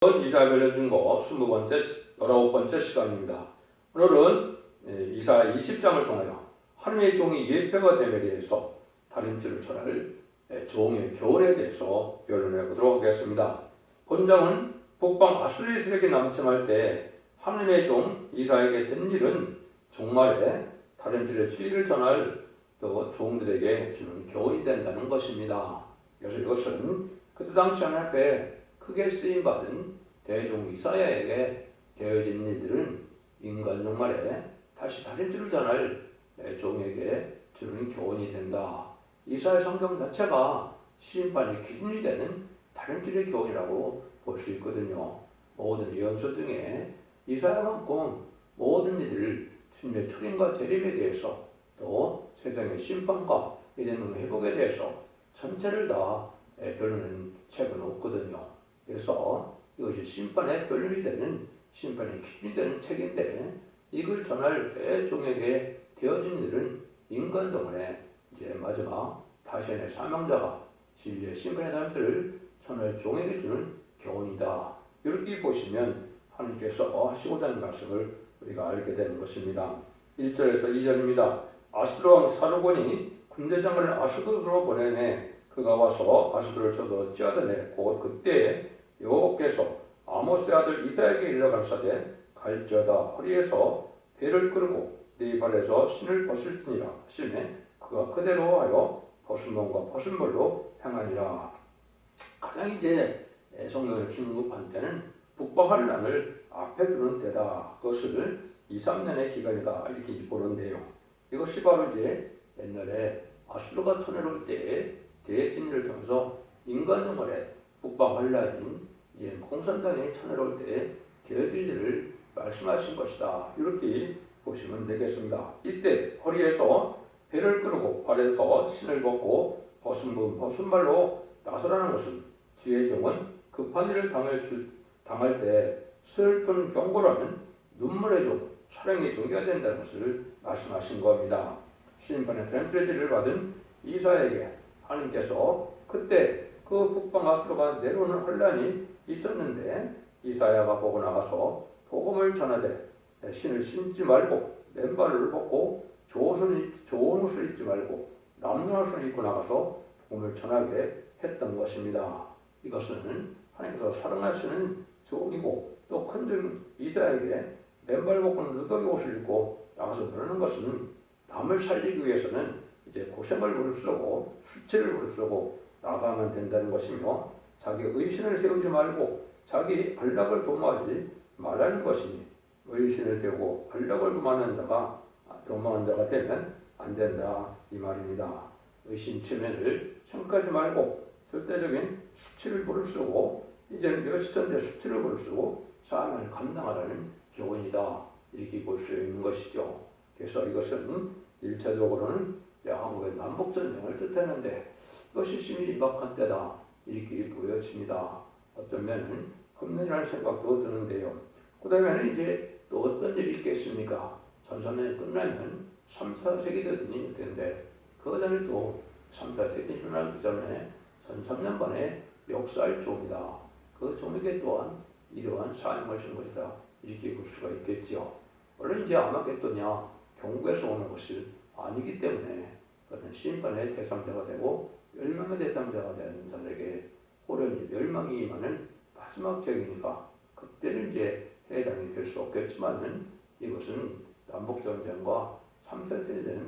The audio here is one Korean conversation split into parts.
이사야별의 증거 19번째 시간입니다. 오늘은 이사야 20장을 통하여 하나님의 종이 예표가 됨에 대해서 다림질을 전할 종의 교훈에 대해서 변론해 보도록 하겠습니다. 본장은 북방 아수르의 세력이 남침할 때 하나님의 종 이사야에게 된 일은 종말에 다림질의 진리를 전할 또 종들에게 주는 교훈이 된다는 것입니다. 그래서 이것은 그때 당시 하나님 앞에 크게 쓰임받은 대종 이사야에게 되어진 일들은 인간 종말에 다시 다림질을 전할 종에게 주는 교훈이 된다. 이사야 성경 자체가 심판의 기준이 되는 다림질의 교훈이라고 볼 수 있거든요. 모든 예언서 중에 이사야만큼 모든 이들을 주님의 출인과 재림에 대해서 또 세상의 심판과 이런 회복에 대해서 전체를 다 변론하는 책은 없거든요. 그래서 이것이 심판의 변론이 되는 심판의 기준이 되는 책인데 이걸 전할 대종에게 되어진 일은 인간 동안에 이제 마지막 다시의 사명자가 진리의 심판의 단체를 전할 종에게 주는 교훈이다. 이렇게 보시면 하나님께서 하시고자 하는 말씀을 우리가 알게 되는 것입니다. 1절에서 2절입니다. 아수르왕 사르곤이 군대장관을 아수도로 보내매 그가 와서 아수도를 쳐서 찌어내매 곧 그때 여호와께서 아모스의 아들 이사야에게 일러 가라사대 갈지어다 허리에서 배를 끌고 네 발에서 신을 벗을지니라 하시매 그가 그대로 하여 벗은 몸과 벗은 벌로 행하니라. 가장 이제 성경의 긴급한 때는 북방환란을 앞에 두는 때다. 그것을 2-3년의 기간이다 이렇게 보는데요. 이것이 바로 이제 옛날에 아수르가 쳐내려올 때에 대진리를 통해서 인간 정말에 북방환란인 이제 공산당이 쳐내려올 때에 대진리를 말씀하신 것이다. 이렇게 보시면 되겠습니다. 이때 허리에서 배를 끌고 발에서 신을 벗고 벗은 발로 나서라는 것은 주의 종은 급한 일을 당할 때 슬픈 경고라는 눈물의 종, 사랑의 종이가 된다는 것을 말씀하신 겁니다. 심판의 뱀트레지를 받은 이사야에게 하나님께서 그때 그 북방 아수르가 내려오는 혼란이 있었는데 이사야가 보고 나가서 복음을 전하되 신을 신지 말고 맨발을 벗고 좋은 옷을 입지 말고 남는 옷을 입고 나가서 복음을 전하게 했던 것입니다. 이것은 하나님께서 사랑하시는 종이고 또 큰 종 이사야에게 맨발 벗고는 누더기 옷을 입고 나가서 그러는 것은 남을 살리기 위해서는 이제 고생을 무릅쓰고 수치를 무릅쓰고 나가면 된다는 것이며 자기 의신을 세우지 말고 자기 안락을 도모하지 말라는 것이니 의신을 세우고 안락을 도모하는 자가 도모하는 자가 되면 안 된다 이 말입니다. 의심 체면을 생각하지 말고 절대적인 수치를 무릅쓰고 이제는 몇십 전대 수치를 무릅쓰고 사명을 감당하라는 교훈이다 이렇게 볼 수 있는 것이죠. 그래서 이것은 1차적으로는 한국의 남북전쟁을 뜻하는데 이것이 심히 임박한 때다 이렇게 보여집니다. 어쩌면 흠내라는 생각도 드는데요. 그 다음에는 이제 또 어떤 일이 있겠습니까? 전선이 끝나면 3, 4세기대전이 되는데 그 전에 또 3, 4세기 일어나기 전에 1300년반의 역사의 종이다. 그 종에게 또한 이러한 사명을 준 것이다. 이렇게 볼 수가 있겠지요. 원래 이제 아마겟도냐 경국에서 오는 것이 아니기 때문에 그는 심판의 대상자가 되고 멸망의 대상자가 되는 자들에게 호련히 멸망이 임하는 마지막 적이니까 그때는 이제 해당이 될 수 없겠지만은 이것은 남북전쟁과 3, 4세기되는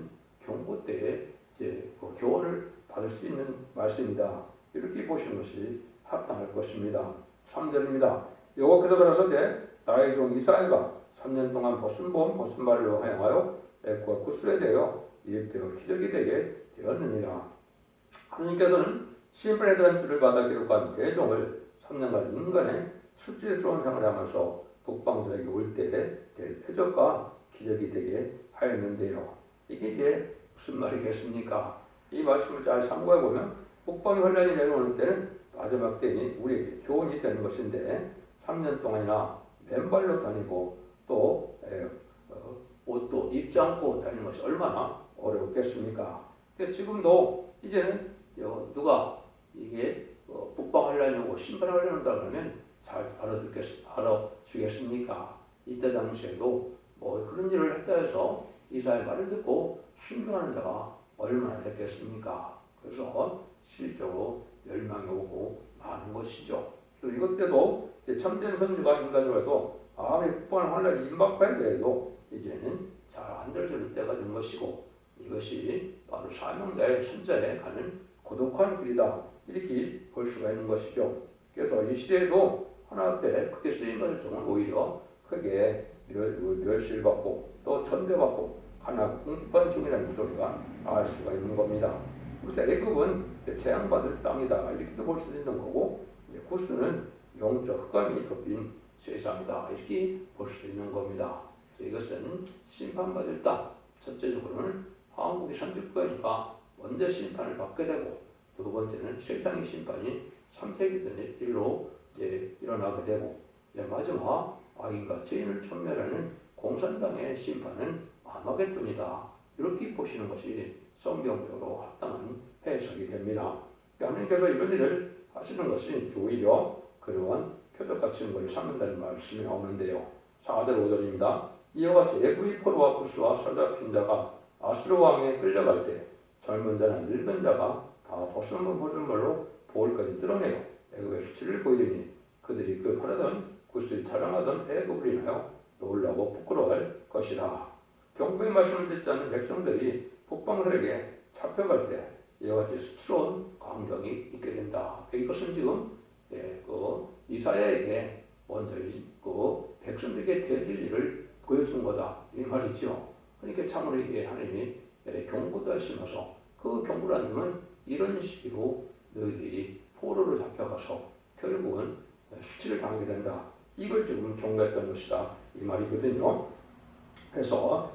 경고 때에 이제 그 교훈을 받을 수 있는 말씀이다. 이렇게 보시는 것이 합당할 것입니다. 3절입니다. 여호와께서 가라사대 나의 종 이사야가 3년 동안 벗은 몸 벗은 발로 하여하여 액과 구슬에 대어 이입되어 기적이 되게 되었느니라. 하나님께서는 심판에 대한 줄을 받아 기록한 대종을 3년간 인간의 수치스러운 생활을 하면서 북방서에게 올 때에 될 표적과 기적이 되게 하였는데요. 이게 이제 무슨 말이겠습니까? 이 말씀을 잘 참고해보면 북방의 혼란이 내려오는 때는 마지막 때니 우리에게 교훈이 되는 것인데 3년 동안이나 맨발로 다니고 또 옷도 입지 않고 다니는 것이 얼마나 어렵겠습니까? 지금도 이제는 누가 이게 북방 혼란이 오고 심판 혼란이 온다 그러면 잘 알아주겠습니까? 이때 당시에도 뭐 그런 일을 했다 해서 이사의 말을 듣고 순종하는 자가 얼마나 됐겠습니까? 그래서 실제로 멸망이 오고 마는 것이죠. 그리고 이것 때도 참된 선지가 인간으로도 아무리 국방을 환란이 임박해야 돼도 이제는 잘 안 들어줄 때가 된 것이고, 이것이 바로 사명자의 천자에 가는 고독한 길이다, 이렇게 볼 수가 있는 것이죠. 그래서 이 시대에도 하나 앞에 크게 쓰임받을 종은 오히려 크게 멸시를 받고 또 천대받고 가난하고 궁핍한 중이라는 소리가 나올 수가 있는 겁니다. 그래서 애굽은 재앙받을 땅이다, 이렇게도 볼 수 있는 거고, 구스는 영적 흑암이 덮인 세상이다, 이렇게 볼 수 있는 겁니다. 이것은 심판받을 땅, 첫째적으로는 한국이 선지국가니까 먼저 심판을 받게 되고, 두 번째는 세상의 심판이 삼세기된 일로 일어나게 되고, 마지막 악인과 죄인을 천멸하는 공산당의 심판은 아마겟돈이다, 이렇게 보시는 것이 성경적으로 합당한 해석이 됩니다. 하나님께서 이런 일을 하시는 것이 오히려 그러한 표적같이 걸 삼는다는 말씀이 나오는데요. 4절 5절입니다. 이와 같이 애굽의 포로와 구스와 사로잡힌 자가 아수르 왕에 끌려갈 때 젊은 자나 늙은 자가 다 벗은 보름물로 볼까지 뜯어내어 애굽의 수치를 보이더니 그들이 그 파라던 구스를 자랑하던 애굽을 인하여 놀라고 부끄러워할 것이라. 경고의 말씀을 듣지 않는 백성들이 북방들에게 잡혀갈 때 이와 같이 수치로운 광경이 있게 된다. 이것은 지금 이사야에게 먼저 백성들에게 대질 일을 보여준 거다, 이 말이죠. 그러니까 참으로 이게 하나님이 경고도 하시면서 그 경고라는 건 이런 식으로 너희들이 포로로 잡혀가서 결국은 수치를 당하게 된다, 이걸 지금 경고했던 것이다, 이 말이거든요. 그래서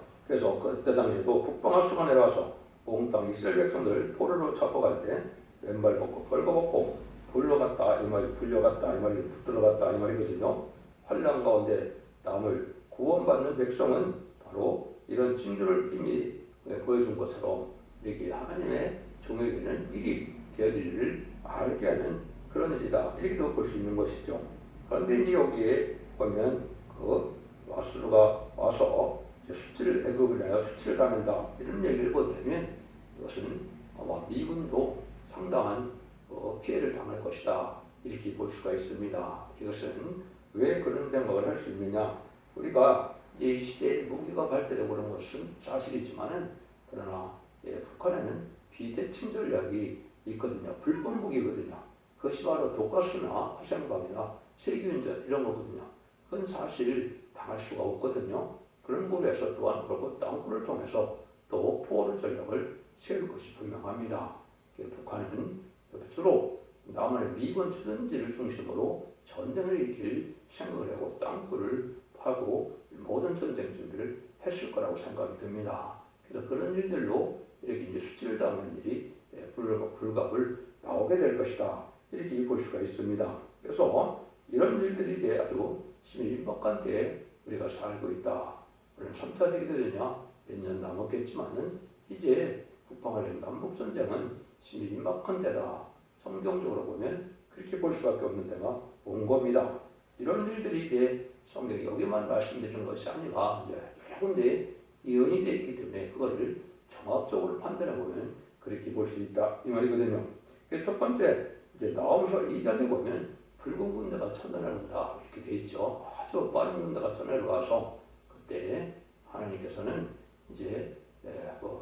그때 당시에도 북방아수가 내려와서 온 땅 이스라엘 백성들 포로로 잡아갈 때 왼발 벗고 벌거벗고 불러갔다, 이 말이 불려갔다, 이 말이 붙들어갔다, 이 말이거든요. 환난 가운데 남을 구원받는 백성은 바로 이런 징조를 이미 보여준 것처럼 이렇게 하나님의 종에게는 미리 되어지기를 알게 하는 그런 일이다, 이렇게도 볼 수 있는 것이죠. 그런데 이제 여기에 보면 아수르가 와서 수치를 애굽을 내어 수치를 당한다, 이런 얘기를 보면 이것은 아마 미군도 상당한 피해를 당할 것이다, 이렇게 볼 수가 있습니다. 이것은 왜 그런 생각을 할 수 있느냐? 우리가 이 시대에 무기가 발달되고 그런 것은 사실이지만은, 그러나 북한에는 비대칭 전략이 있거든요. 불법 무기거든요. 그것이 바로 독가스나 화생방이나 세균전 이런 거거든요. 그건 사실 당할 수가 없거든요. 그런 부분에서 또한 그렇고 땅굴을 통해서 또 포로 전략을 세울 것이 분명합니다. 북한은 주로 남한의 미군 추진지를 중심으로 전쟁을 일으킬 생각을 하고 땅굴을 파고 모든 전쟁 준비를 했을 거라고 생각이 듭니다. 그래서 그런 일들로 이렇게 이제 수치를 당하는 일이 불갑을 나오게 될 것이다, 이렇게 볼 수가 있습니다. 그래서 이런 일들이 이제 아주 심히 임박한 때에 우리가 살고 있다. 물론 3차 세계대전이야 몇 년 남았겠지만은 이제 북방을 남북 전쟁은 심히 임박한 때다. 성경적으로 보면 그렇게 볼 수밖에 없는 때가 온 겁니다. 이런 일들이 이제 성경이 여기만 말씀드리는 것이 아니라 여러 군데 예언이 되어 있기 때문에 그거를 종합적으로 판단해 보면 그렇게 볼 수 있다, 이 말이거든요. 첫 번째 이제 나홈서 2장에 보면 붉은 군대가 천내를 온다, 이렇게 되어 있죠. 아주 빠른 군대가 천내를 와서 그때 하나님께서는 이제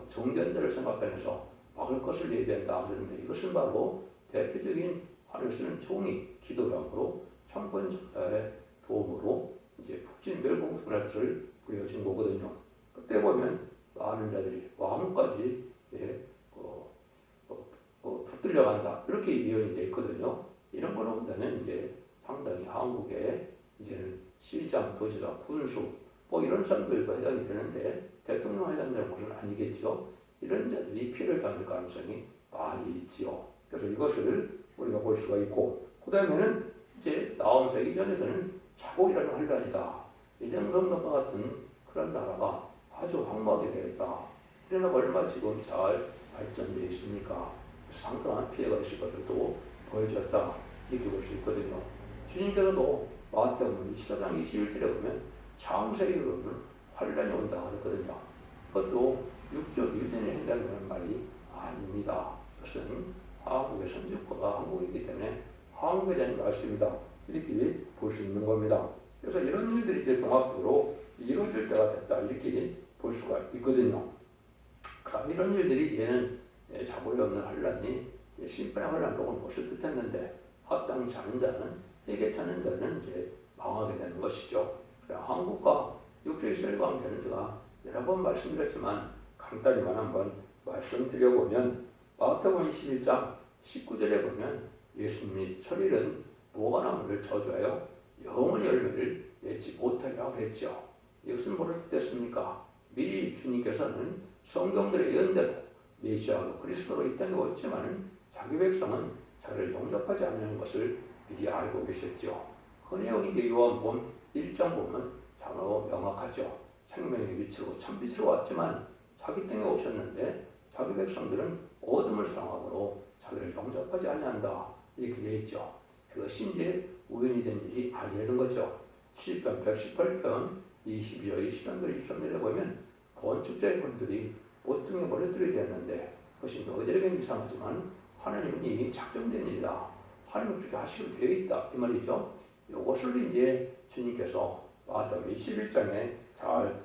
정견들을 생각하면서 막을 것을 예비한다 그러는데, 이것은 바로 대표적인 하나님 쓰는 종이 기도랑으로 창권자의 도움으로 이제 북진 멸국 분할을 부려진 거거든요. 그때 보면 많은 자들이 왕까지 붙들려간다, 이렇게 예언이 되어 있거든요. 이런 거로 본다면 이제 상당히 한국에 이제는 시장, 도지사, 군수 이런 사람들과 해당이 되는데 대통령 해당되는 것은 아니겠죠. 이런 자들이 피해를 당할 가능성이 많이 있지요. 그래서 이것을 우리가 볼 수가 있고, 그 다음에는 이제 나홈서 이전에서는 자국이라는 환란이다. 이등성과 같은 그런 나라가 아주 황무하게 되었다. 그러나 얼마 지금 잘 발전되어 있습니까? 상당한 피해가 있을 것을 또 보여줬다, 이렇게 볼 수 있거든요. 주님께서도 마태복음 24장 21절에 보면 창세기에 보면 환란이 온다 그랬거든요. 그것도 육적 유전에 해당되는 말이 아닙니다. 이것은 한국의 선지국가가 한국이기 때문에 한국에 대한 말씀이다. 이렇게 볼 수 있는 겁니다. 그래서 이런 일들이 이제 종합적으로 이루어질 때가 됐다. 이렇게 볼 수가 있거든요. 그럼 이런 일들이 이제는 자고에 없는 환란이 심판의 환란으로 온 것을 뜻했는데 합당치 않은 자는 회개치 않은 자는 이제 망하게 되는 것이죠. 한국과 육조 이스라엘 관계는 제가 여러 번 말씀드렸지만 간단히만 한번 말씀드려보면 마태복음 21장 19절에 보면 예수님이 철일은 무화과나무를 저주하여 영원히 열매를 맺지 못하게 하고 했죠. 이것은 뭐를 뜻했습니까? 미리 주님께서는 성경들의 예언대로 메시아로 그리스도로 이 땅에 왔지만 자기 백성은 자기를 영접하지 않는 것을 미리 알고 계셨죠. 그 내용이 이제 요한복음 1장 보면 장로 명확하죠. 생명의 빛으로 참빛으로 왔지만 자기 땅에 오셨는데 자기 백성들은 어둠을 사랑함으로 자기를 영접하지 아니한다. 이렇게 되어 있죠. 그것이 이제 우연이 된 일이 아니라는 거죠. 시편 118편 22절 20편들 23절에 보면 건축자의 분들이 보통의 머리들이 되었는데 그것이 너희들에게는 이상하지만 하나님은 이미 작정된 일이다. 하나님은 그렇게 하시기로 되어 있다. 이 말이죠. 이것을 이제 주님께서 마태복음 21장에 잘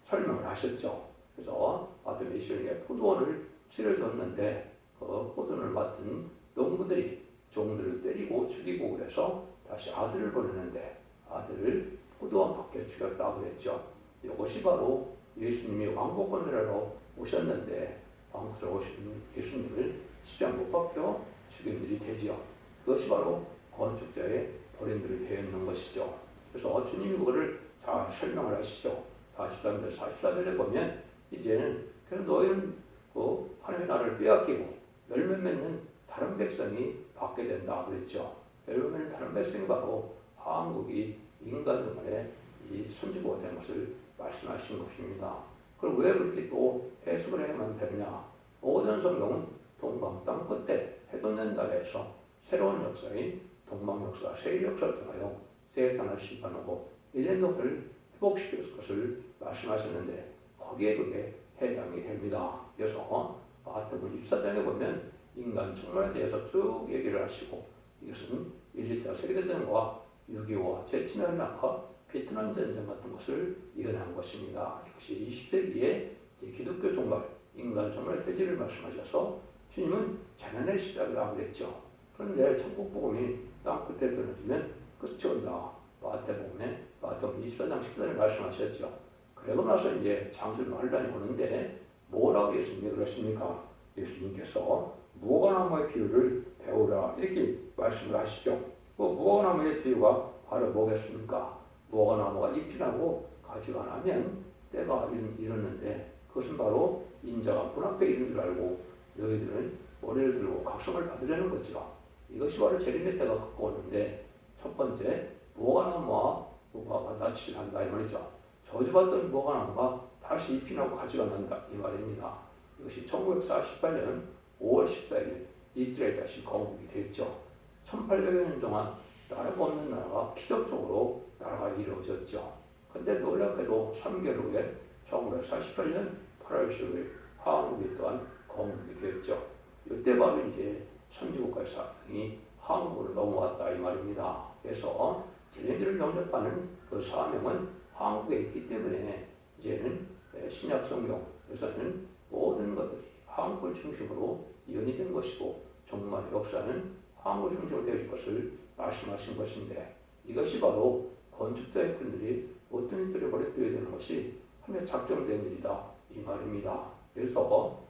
설명을 하셨죠. 그래서 마태복음 21장에 포도원을 실어줬는데 그 포도원을 맡은 농부들이 종들을 때리고 죽이고 그래서 다시 아들을 보내는데 아들을 포도원 밖에 죽였다고 그랬죠. 이것이 바로 예수님이 왕복권을 하러 오셨는데 왕복으로 오신 예수님을 십자가에 못 박혀 죽인 일이 되지요. 그것이 바로 건축자의 버림들이 되어 있는 것이죠. 그래서 주님이 그거를 잘 설명을 하시죠. 43절, 44절에 보면 이제는 그래서 너희는 그 하나님의 나라를 빼앗기고 열매 맺는 다른 백성이 받게 된다 그랬죠. 열매 맺는 다른 백성이 바로 한국이 인간들만의 이 선지부가 된 것을 말씀하신 것입니다. 그럼 왜 그렇게 또 해석을 해야만 되느냐? 모든 성경은 동방 땅 끝에 해돋는 날에서 새로운 역사인 동방 역사, 세일 역사를 통하여 세상을 심판하고 인류를 회복시킬 것을 말씀하셨는데 거기에 그게 해당이 됩니다. 그래서 마태복음 24장에 보면 인간 정말에 대해서 쭉 얘기를 하시고 이것은 1차 세계대전과 6.25 제7연합과 베트남 전쟁 같은 것을 예언한 것입니다. 역시 20세기에 기독교 종말, 인간 정말 폐지를 말씀하셔서 주님은 재난의 시작이라고 그랬죠. 그런데 천국 복음이 땅 끝에 들어지면 끝이 온다. 마태복음 24장 14절에 말씀하셨죠. 그러고 나서 이제 장수로 환란이 오는데 뭐라고 예수님이 그러십니까? 예수님께서 무화과나무의 비유를 배우라 이렇게 말씀을 하시죠. 그 무화과나무의 비유가 바로 뭐겠습니까? 무화과나무가 잎이 나고 가지가 나면 때가 이르는데 그것은 바로 인자가 문 앞에 있는 줄 알고 너희들은 머리를 들고 각성을 받으려는 거죠. 이것이 바로 재림의 때가 가까웠는데 첫 번째 무화과나무와 무화과가 낯이 난다 이 말이죠. 저주받던 무화과나무가 다시 잎이 나고 가지가 난다 이 말입니다. 이것이 1948년 5월 14일 이스라엘 다시 건국이 됐죠. 1800여 년 동안 나라가 없는 나라가 기적적으로 나라가 이루어졌죠. 근데 놀랍게도 3개월 후에 1948년 8월 10일 한국이 또한 건국이 됐죠. 이때 바로 이제 선지국가의 사명이 한국으로 넘어왔다 이 말입니다. 그래서 쟤네들을 영접하는 그 사명은 한국에 있기 때문에 이제는 신약 성경에서는 모든 것들이 한국을 중심으로 이언이 된 것이고 정말 역사는 한국을 중심으로 되어질 것을 말씀하신 것인데 이것이 바로 건축자의 분들이 어떤 일들을 벌여줘야 되는 것이 하나의 작정된 일이다 이 말입니다. 그래서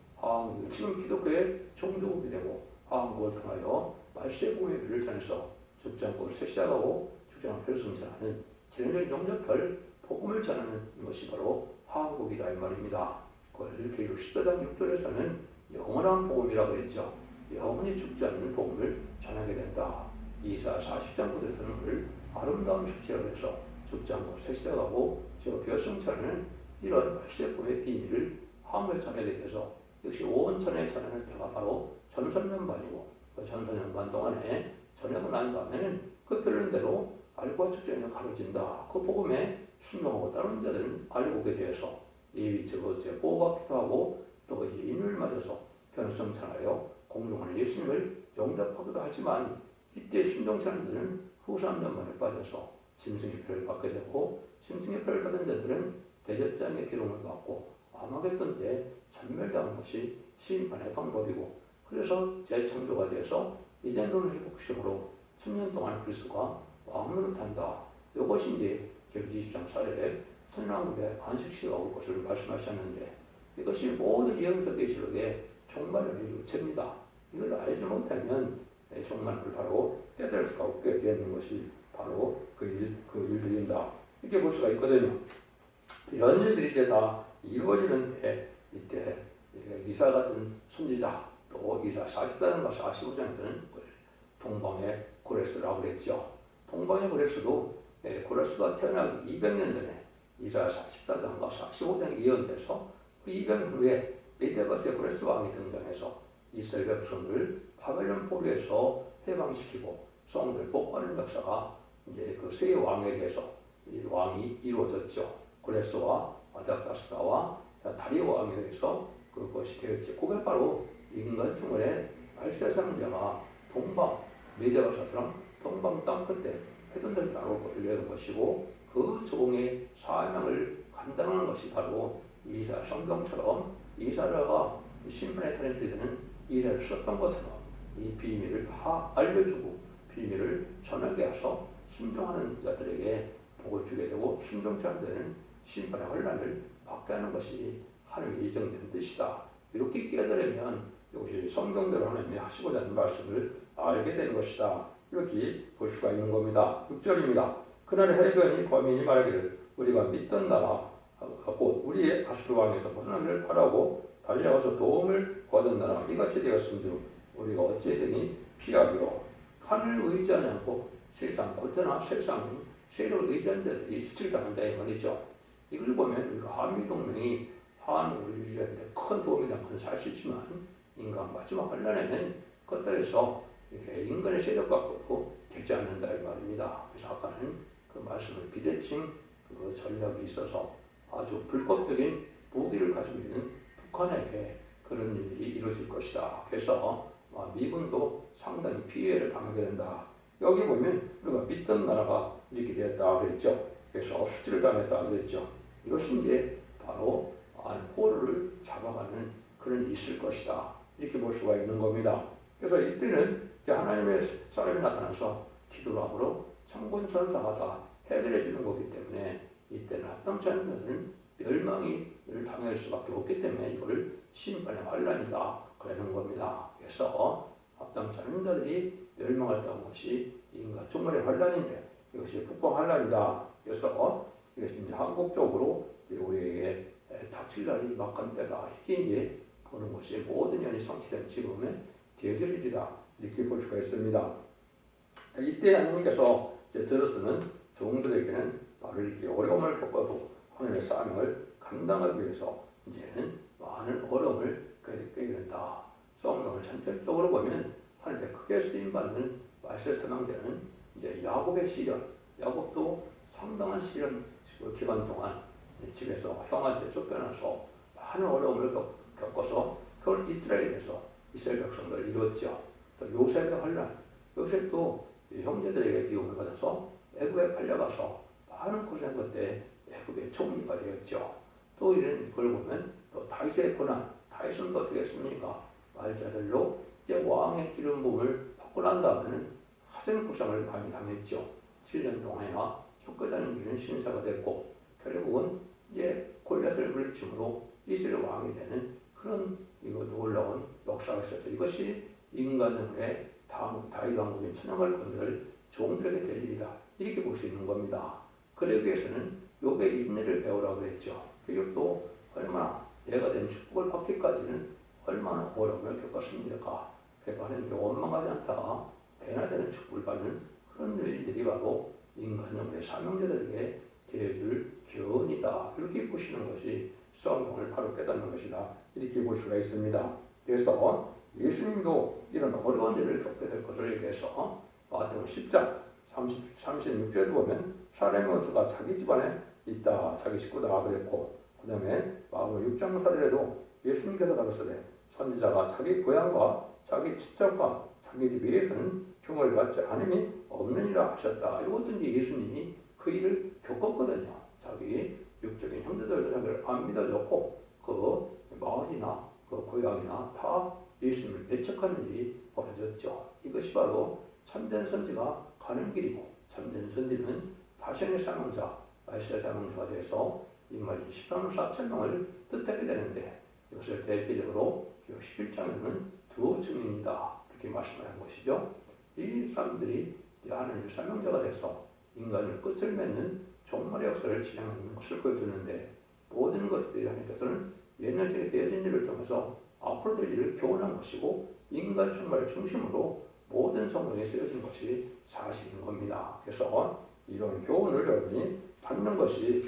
지금 기독교의 종교국이 되고 한국을 통하여 말세의 복음을 전해서 죽지 않고 쇠시하고 죽지 않고 별승전하는 쟤네들이 영접할 복음을 전하는 것이 바로 한국이다 이 말입니다. 그걸 이렇게 14장 6절에서는 영원한 복음이라고 했죠. 영원히 죽지 않는 복음을 전하게 된다. 이사 40장 9절에서는 그를 아름다운 축제라고 해서 죽지 않고 쇠시하고 별승전하는 이런 말세의 복음의 비밀을 한국에 전하게 돼서 역시 온천에 전하는 때가 바로 전선년반이고 그 전선년반 동안에 전하고 난 다음에는 그 별론대로 알과 측정이 가려진다. 그 복음에 순종하고 다른 자들은 알고게 되어서 이 보호받기도 하고 또 이제 인을 맞아서 변성천하여 공동을 예수님을 영접하기도 하지만 이때 순종천하들은 후삼전만에 빠져서 짐승의 표를 받게 되고 짐승의 표를 받은 자들은 대접장의 기름을 받고 아마겟돈 때 전멸당한 것이 심판의 방법이고 그래서 재창조가 되어서 이제 눈을 회복식으로 1000년 동안 그리스도가 왕으로 탄다. 이것이 이제 계시 20장 4절에 천년왕국의 안식시가 올 것을 말씀하셨는데 이것이 모든 예언서 계시록의 종말론의 유체입니다. 이걸 알지 못하면 종말을 바로 깨달을 수가 없게 되는 것이 바로 그 일들입니다. 이렇게 볼 수가 있거든요. 이런 일들이 이제 다 이루어지는데 이때 이사 같은 선지자 또 이사 40장과 45장들은 동방의 고레스라고 그랬죠. 동방의 고레스도 고레스가 태어나기 200년 전에 이사 44장과 45장이 예언돼서 그 200년 후에 메데바스의 고레스 왕이 등장해서 이스라엘 백성을 바벨론 포로에서 해방시키고 성을 복구하는 역사가 이제 그 세 왕에 대해서 이 왕이 이루어졌죠. 고레스와 아닥사스다와 다리오 왕에 의해서 그것이 되었지. 그게 바로 인간 중원의 말세상자가 동방 메데바스처럼 동방 땅 끝에 해전을 나누고 열리는 것이고 그 종의 사명을 감당하는 것이 바로 이사 성경처럼 이사라가 심판의 타령이 되는 이사를 썼던 것처럼 이 비밀을 다 알려주고 비밀을 전하게 해서 순종하는 자들에게 복을 주게 되고 순종치 않는 자들은 심판의 환란을 받게 하는 것이 하나님의 예정된 뜻이다. 이렇게 깨달으면 이것이 성경대로 하나님이 하시고자 하는 말씀을 알게 되는 것이다. 이렇게 볼 수가 있는 겁니다. 6절입니다. 그날 해변이 거민이 말하기를 우리가 믿던 나라 곧 우리의 아수르 왕에서 벗어나기를 바라고 달려가서 도움을 구하던 나라가 이같이 되었음즉 우리가 어찌되니 피하기로 하늘 의지하지 않고 세상 고태나 세상 세력을 의지하는 자들이 수출당한다 이 말이죠. 이걸 보면 우리가 한미동맹이 한국을 유지하는데 큰 도움이 된 건 사실이지만 인간 마지막 환란에는 그것들에서 인간의 세력 갖고도 되지 않는다 이 말입니다. 그래서 아까는 그 말씀을 비대칭 그 전략이 있어서 아주 불법적인 무기를 가지고 있는 북한에게 그런 일이 이루어질 것이다. 그래서 미군도 상당히 피해를 당하게 된다. 여기 보면 우리가 믿던 나라가 이렇게 되었다 그랬죠. 그래서 수치를 당했다 그랬죠. 이것이 이제 바로 포로를 잡아가는 그런 일이 있을 것이다. 이렇게 볼 수가 있는 겁니다. 그래서 이때는 하나님의 사람이 나타나서 기도함으로 천군 천사가 다 해결해 주는 거기 때문에 이때는 합당치 않은 자들은 멸망을 당할 수밖에 없기 때문에 이걸 심판의 환란이다 그러는 겁니다. 그래서 합당치 않은 자들이 멸망할 때한 것이 인간 종말의 환란인데 이것이 북방 환란이다. 그래서 이것이 이제 한국적으로 우리에게 닥칠 날이 막한 때다. 이게 이제 보는 것이 모든 연이 성취된 지금의 대결일이다. 이렇게 볼 수가 있습니다. 이때 하나님께서 들어서는 종들에게는 바로 이렇게 어려움을 겪어도 하나님의 사명을 감당하기 위해서 이제는 많은 어려움을 겪게 된다. 성경을 전체적으로 보면 하나님의 크게 쓰임받는 말세 사명자는 이제 야곱의 시련, 야곱도 상당한 시련 기간 동안 집에서 형한테 쫓겨나서 많은 어려움을 겪어서 그걸 이스라엘에서 이스라엘 백성들을 이뤘죠. 또 요셉의 환란, 요셉도 형제들에게 미움을 받아서 애굽에 팔려가서 많은 고생 끝에 애굽의 총리가 되었죠. 또 이런 걸 보면 또 다윗의 고난, 다윗은 어떻게 했습니까? 말자들로 이제 왕의 기름 부음을 받고 난 다음에는 하찮은 고생을 많이 당했죠. 7년 동안이나 쫓겨다니는 길은 신사가 됐고 결국은 이제 골리앗을 물리침으로 이스라엘 왕이 되는 그런 이거 놀라운 역사가 있었죠. 이것이 인간의 다윗 왕국인 천황을 건드릴 종들에게 될 일이다. 이렇게 볼 수 있는 겁니다. 그러기 위해서는 욥의 인내를 배우라고 했죠. 욥도 얼마나 내가 된 축복을 받기까지는 얼마나 어려움을 겪었습니까? 그래서 하나님께 원망하지 않다가 배나 되는 축복을 받는 그런 일들이 바로 인간 영혼의 사명자들에게 되어줄 교훈이다. 이렇게 보시는 것이 성경을 바로 깨닫는 것이다. 이렇게 볼 수가 있습니다. 그래서 예수님도 이런 어려운 일을 겪게 될 것을 얘기해서 마태복음 10장 36절에도 보면 사람의 원수가 자기 집안에 있다, 자기 식구다 그랬고, 그 다음에 마가복음 6장 4절에도 예수님께서 가르치되 선지자가 자기 고향과 자기 친척과 자기 집 위에서는 중을 받지 않음이 없느니라 하셨다. 이것도 이제 예수님이 그 일을 겪었거든요. 자기 육적인 형제들 자기를 안 믿어줬고 그 마을이나 그 고향이나 다 예수님을 배척하는 일이 벌어졌죠. 이것이 바로 참된 선지가 가는 길이고, 참된 선지는 다시의 사명자, 말세의 사명자가 돼서 인마리 13만 4천 명을 뜻하게 되는데, 이것을 대표적으로 11장에는 두 증인이다 이렇게 말씀하는 것이죠. 이 사람들이 하나님의 사명자가 돼서 인간의 끝을 맺는 종말의 역사를 진행하는 것을 보여주는데, 모든 것들이 하나님께서는 예언적에 되어진 일을 통해서 앞으로 될 일을 교훈한 것이고, 인간 종말을 중심으로 모든 성경에 쓰여진 것이 사실인 겁니다. 그래서 이런 교훈을 여러분이 받는 것이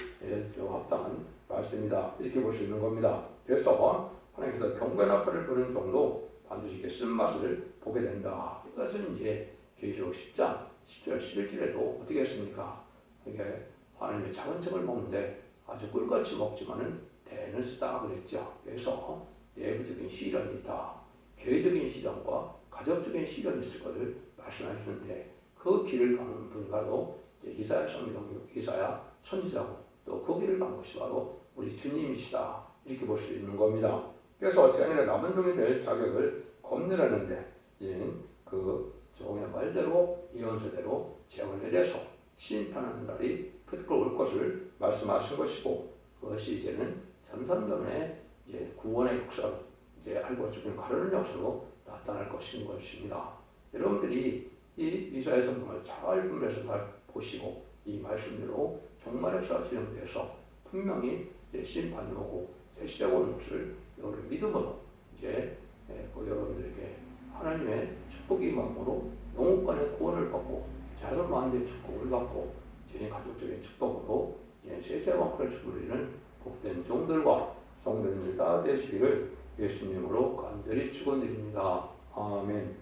합당한 말씀이다 이렇게 볼 수 있는 겁니다. 그래서 하나님께서 경배나 팔을 부는 정도 반드시 이렇게 쓴맛을 보게 된다. 이것은 이제 계시록 10장 10절 11절에도 어떻게 했습니까? 이게 하나님의 작은 척을 먹는데 아주 꿀같이 먹지만은 대는 쓰다 그랬죠. 그래서 내부적인 시련이 있다. 교회적인 시련과 가족적인 시련이 있을 것을 말씀하시는데, 그 길을 가는 분이 바로 이사야 성경, 이사야 선지자고, 또 그 길을 간 것이 바로 우리 주님이시다 이렇게 볼 수 있는 겁니다. 그래서 어떻게 하냐, 남은 종이 될 자격을 겁내라는데, 그 종의 말대로 예언서대로 재앙을 내려서 심판하는 날이 그때 올 것을 말씀하신 것이고, 그것이 이제는 전산전의 이제 구원의 역사로 이제 알고 죽은 가르는 역사로 나타날 것입니다. 여러분들이 이 이사야 성경을 잘 분별해서 잘 보시고 이 말씀대로 종말의 역사가 진행돼서 분명히 이제 심판이 오고 새 시대가 오는 것을 여러분의 믿음으로 이제 여러분들에게 하나님의 축복이 마음으로 영혼간의 구원을 받고 자손 만대의 축복을 받고 제 가족적인 축복으로 세세왕권을 주부리는 복된 종들과 성도님들 다 되시기를 예수님으로 간절히 축원드립니다. 아멘.